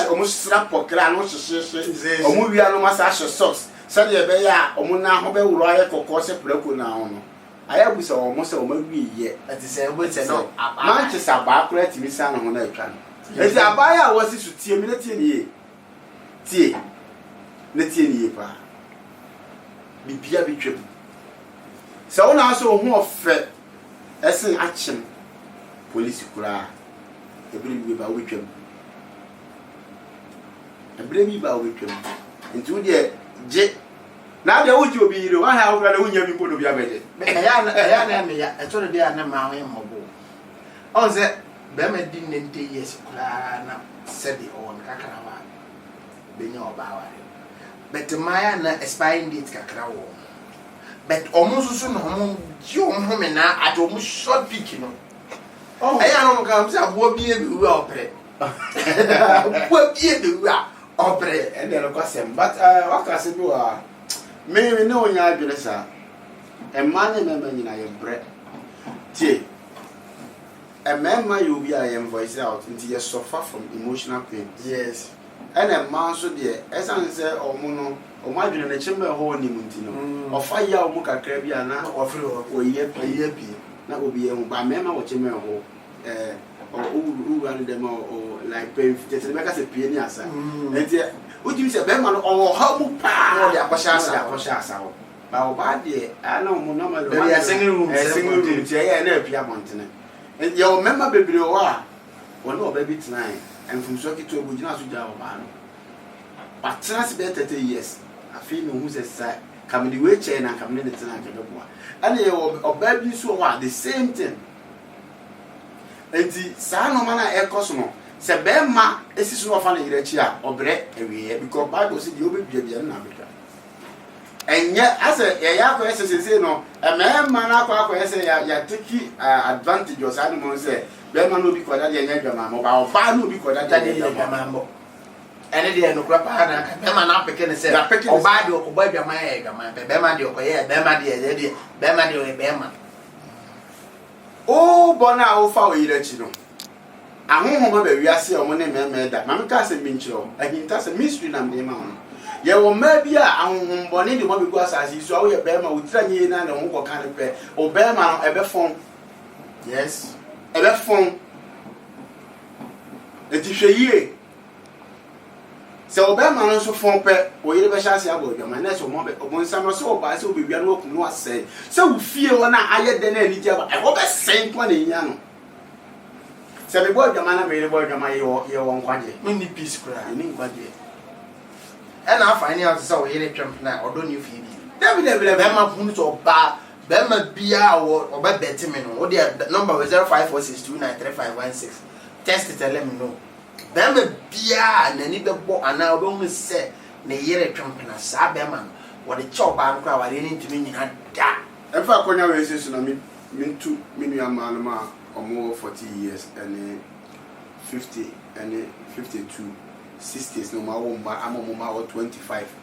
almost slap or clan, or movie, almost ashes sauce. Sadia Beya, or Mona Hobe, Royal Cocosa, Proco now. I was almost a movie yet. That is a word, no. Manchester Barclay to Miss Anna on a can. As a buyer was it to tea minute in ye. Tea, Netin ye pa. Be Pia be trip. So now so more fed as an action. Police cry. A brave about Wickham. A brave about Wickham. And to the jet. Now the would you be the one how can you put to be a better? I told you they are not my mobile. On said, Bama didn't 10 years, said the own Kakarawa, being your bower. But the Maya na expiring date Kakarawa. But almost soon home, you home and now at almost short picking. Oh, I don't come to what be able to what be able to operate and then of course, but what I said, maybe no one I do this, and money member in your bread. Tea. A man may you be I am voice out until you suffer from emotional pain. Yes. And a man so dear, as I say, or mono, or my in a chamber hole in Muntino, or fire or muka carabia, or flu, or yeppy, that will be by member or chamber hole, or who run them or like pay just make us a pianassa. And there, would you say, Beman or how power the Apashasa? Our body, I know Monoma, they are singing room, and Piamontine. And your member baby, one no baby tonight, and from Soki to Bujina to Java. But trans better 30 years. I feel who's a side coming the way chain and coming in the tonight. And your baby so what the same thing. And the son of Mana Air Cosmo said, Bema, this is no funny chair or bread every year because Bible said you'll be baby and America. And yet, as a young say, no, a man, I say, ya take advantage of animals. Say, Beman will be called at the end of my mobile, Fan will be called at the end of my mambo. And at the end of Crapana, Beman up again say, or buy your baby, my egg, my Bema, your Bema, dear, Bema, dear, Bema. Oh, Bona, oh, foul, you let you know. I won't remember we are seeing one name made that. Mamma Castle Mincho, I think that's a mystery and the amount. Yeah, well, maybe I'm born the one because as you saw your Bema with 10 years and a kind of pay, or Bema, a phone. Yes, a phone. A t-shirt. So, Bema also phone pay, or you ever shall say about your man, or mobile, or when some so by so we are not no say. So, we feel one higher than any job. I hope the same one in Yano. So, the boy, the man, available, your own quantity. Many peace cry, in quantity. And I find out so here jump now, or don't you feel it? Bema Punt or Bar, Bema Bia or Bad Bettiman, or the number was 0546293516. Test it and let me know. Bema Bia and any the book and now don't say, the year jump in a Saberman, what the chop and crowd are in to me in a da. If I could never say, I mean 2 million malama or more 40 years and 50 and 52. 60s no matter I'm on 25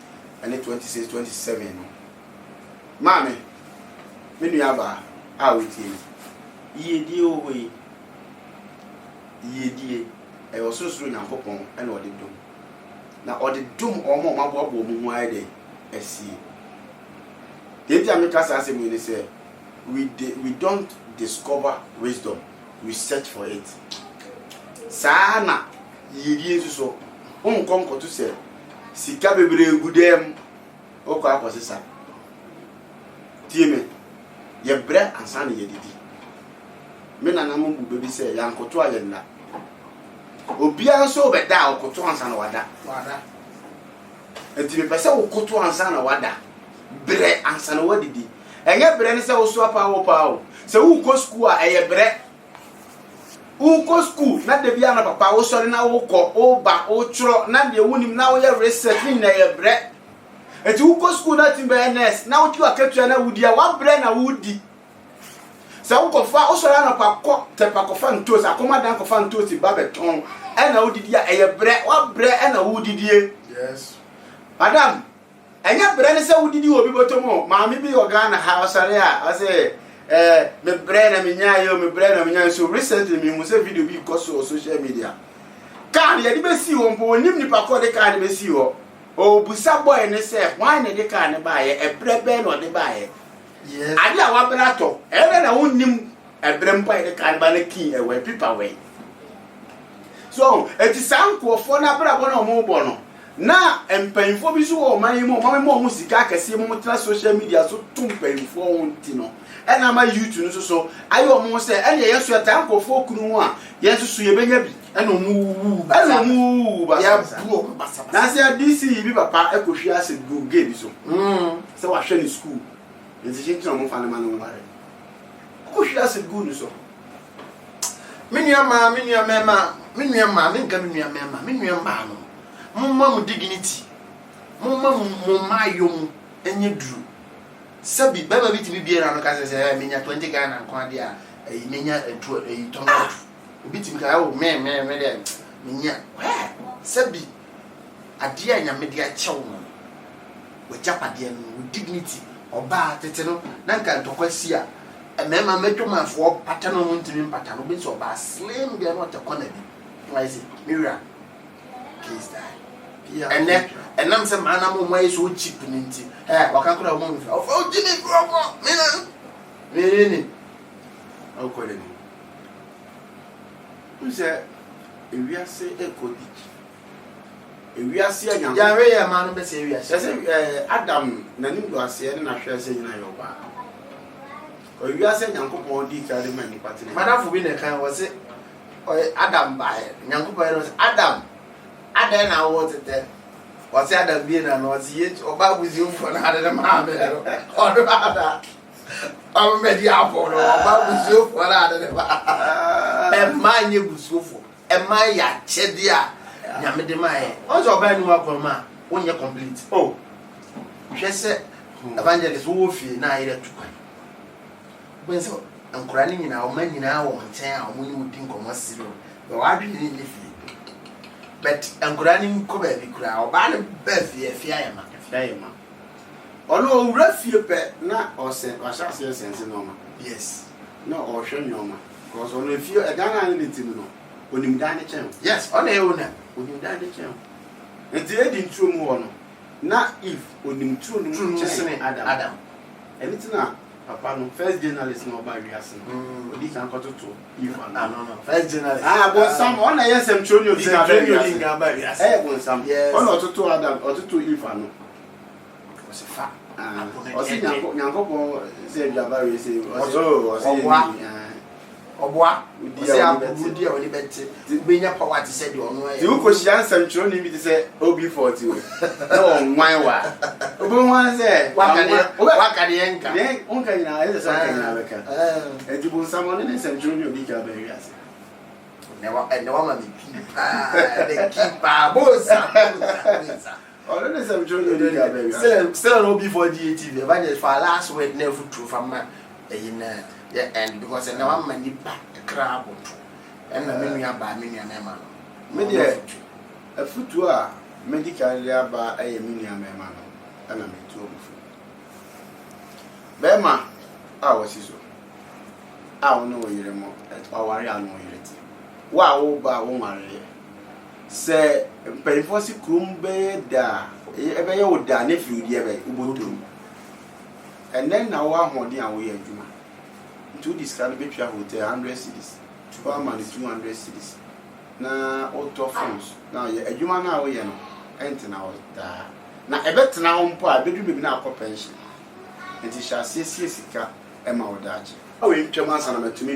and 26 27 Mommy me nuaba a with you ye die owe ye die e also so nyankopon e na ode dum na ode dum omo mabo mu ade esi dey tell me kasa say me say we don't discover wisdom, we search for it. Sana ye die so on konko to say sika bebre gudem oko akosisa tieme ye bre ansa na ye didi me na namu bu bebi say yankoto ayenda obia nso obeda okoto ansa na wada enti me pese okoto ansa na wada bre ansa na wadidi enye bre ne se wo so apa wo pa wo se wo ko school a eye bre uko school na de bia na papa wo sori na wo ko o ba o tro na de wonim na wo ye research na ye bre eti uko school na timbe ns na wo ti akatua na wudi a wa bre na wudi sa wo ko fa o sori na papa te papa fa ntos akoma dan ko fa ntos ba beton e na wudi dia ye bre wa bre e na wudi die. Yes madam enya bre ne se wudi di obi botomo maami bi ogana ha osori a o se me brain me nya me brain me nya so recently me mu say video bi ko so social media kan ye di be si wo mpo onim nipa ko de kan be si wo o busa boy ne say why ne de kan ba ye e brebe no de ba ye. Yes ade a wa bra to e na wonim e bre mpo de kan ba na kin e we pipa we so e ti sanko fo na bra bo na mo bo no na empanfo bi so wo man mo sika kase mo tra social media so tum panfo won ti no e na ma YouTube so ayo mo se e ye yeso ta nkofo kunu a yeso so ye benya bi e no mu ba ya bu basa na se DC bi papa e ko hwia se go game so se wa hwe ni school nti chinti no mo fa na ma no ware ko hwia se go ni so Minya mema, minka minya mema no. Mumma dignity. Mumma yom enye dru. Sabi baba bitimi biera no ka se minya 20 Ghana kwa dia minya tonga. Bitimi ka o me de minya. Sabi ade anya me dia chew no. We japade no dignity oba tete no na nka ntokwasi a mema metwomafo patano mo ntimi patano bi so ba slim bi no te kona bi. Why is it? Mira. Please die. And then I'm some animal way so cheap in it. What can I want? Oh, Jimmy Broco, Minnie. Oh, calling. Who's that? If we are say a cottage, if we are seeing a man, be serious. Adam, Nanim was saying, I shall say in your bar. Or you are saying, Uncle Pondy carry many party. Madame for being a kind was it? Adam by Uncle was Adam. Ada na wote te o se ada bi na no se ye o ba buzi mfo na ada ma be o do ada o me di afo no o ba buzi mfo na ada ba e ma nye busufo e ma ya chede a nyame de ma e o so ba ni wa ko ma o nye complete oh hwe se evangelist wo fie na ire tukwa bo so ankura ni nyina o ma nyina wo nchen a o mu ni mudi nkomo siro be wa dwi ni ni fie. But Ankurani Kobe Kura or Ban Beffy, Fiama. Although Raffia pet not or sent or shall say sense normal. Yes, no or show normal. Because only if you a Ghana anything no when you dine the channel. Yes, on the owner when you dine the channel. And the ending true more not if when you true Adam. Anything now. Papa no first journalist no ba wiase no odi kan koto to if no first journalist but some on na yes am chonyo di kan ba wiase but some on ototo Adam ototo if no o se fa o se nyankopo se bia ba wiase o se Oboa odi a oni beti benya power ti se di ono e ti uko shi ansam chiro ni bi ti se OB40 we na on wan wa obo wan se wakade enka ne onka nyina e se so kan na beka e dibu nsamo ne nsam chiro ni obi ka ba wi ase ne wa ma mi de kipa bosa o ne nsam chiro ni obi ka ba wi ase still no OB4 TV evangelist for last word na futu from ma eyina. Yeah, and because now I'm many back the crab and the menu about many a man. Media a footwear medical by a mini man and I made 2 before. Bema, I was so. I don't know you more at our young unity. Wow, by woman. Say, Penfosi Crumbe da, ever you would done if you ever Ubuntu. And then now I'm more dear way and Juma. To discount between hotel 100 cities, 200 cities. Na auto phones. Now, a human now, you know, enter now. Now, a bet now on par, bedroom be now for pension. And it shall see Sika, Emma Odachi. Oh, in 2 months, and I'm to me,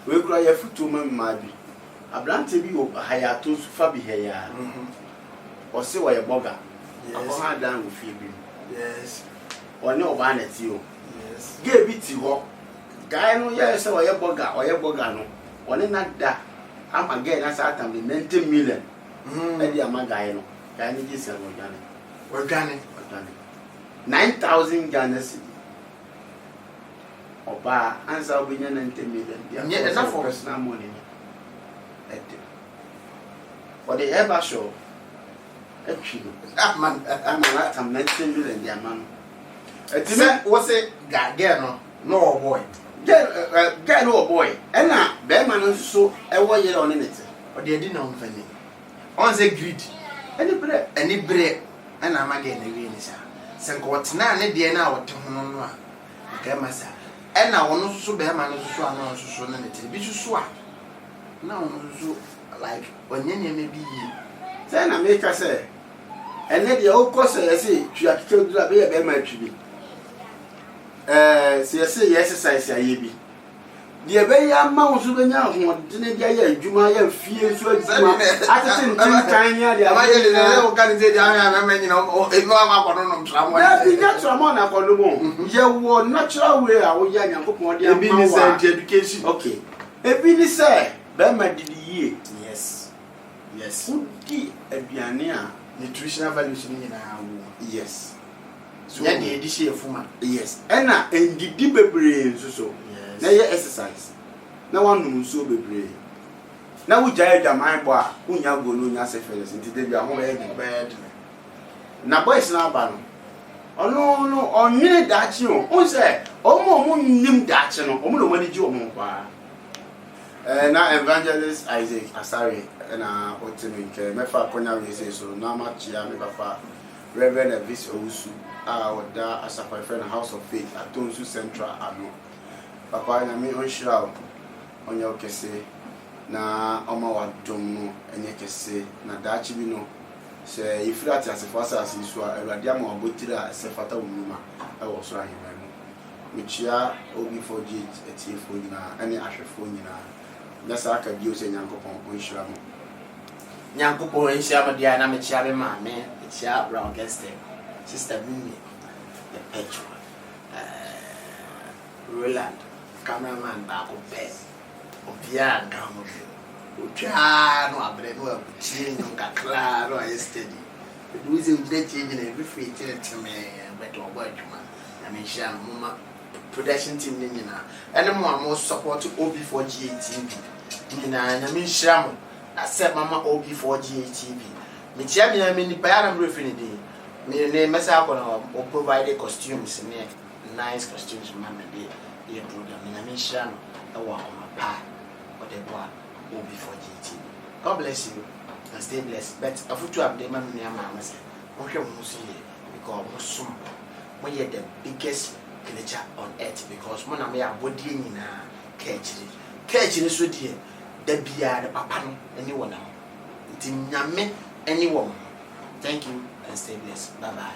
we cry a foot to my be. A blunt to be a higher to Fabi here. Or say, why a bogger. Yes, I down with you. Yes, or no vanity. Give it to you. Guy no yes or your bogger no. One not that. I'm again as I am the 90 million. Maybe I'm a guy no. Guy is organic. 9,000 Ghana cedi. Oba answer we 90 million. Yeah, enough for personal money. For the ever show. Man, I'm 90 million, dear man. What's it? Girl, no boy. Girl, no boy. And now, Bearman so a 1 year on it. Or they didn't know funny. On the grid. Any bread, and I'm again a green. Send what's now, and the hour to Honora. Okay, myself. And I want to Bearman so I so it. Be so now, so like when you may be. Then I make her say, and then the old course I say, you have killed a Bearman to be. Say exercise ya yebi. The be ya ma wo so benya ho de dia ya adwuma ya fie so adwuma atete ntin kan ya dia ma ye le wo kan de dia ya ma nyina o e ma akono no mtra mo ya bi ga tra mo na akono mo ye wo natural way a wo ya nyankopon dia ma wa education okay ebi ni say be ma didi yie Yes. Yes. udi aduane a Nutritional values ni nyina wo. yes So ya de edi she efuma. yes ena endidi bebre nso Yes. na ye exercise na wanum nso bebre na wo jaye dwaman bo a unya go no nya sefeles nti de bia ho be Bad. na boys na aba no ono onwene daachi o say omo nim daachi no omo no mani ji omo kwa na Evangelist Isaac Asare na otimi nke mefa konya we say so na ma chia me papa Reverend Elvis Owusu a oda Asafo friend House of Faith Atonsu Central ano papa na me onhira onye okese na oma wadom no enye kese na daachi bi no se ifrati asefo asase so awurade ama obotira sefata wonuma e wo so ahema mu mechia obi4g etiefo nyina ene ahwefo nyina nasa aka bio se nyankopon onhira mo Nyankopon enhia mo dia na mechia be maame mechia Brown Gester sister Mimi the Petro Roland cameraman ba ko pe obia ngamo Oja no abre no abuti no kakra no yesterday. Do we say we dey change na every free tell me better obo adwuma. Na me share mama production team ni nyina. Ene mo am support OB4G TV. Nyina na me share mo. Na say mama OB4G TV. Me tia me na me ni pa ya na bro fini dey. Me ne mesa ko na o provide costumes ne nice costumes mama dey. Ye program na me share no e wa ko ma pa. What the boy OB4G. God bless you and stay blessed. But I put you up there, man, near my master. Because we are the biggest creature on earth because Mona may have body in a cage. Cage is so dear. There be the papa, anyone now. It's in anyone. Thank you and stay blessed. Bye bye.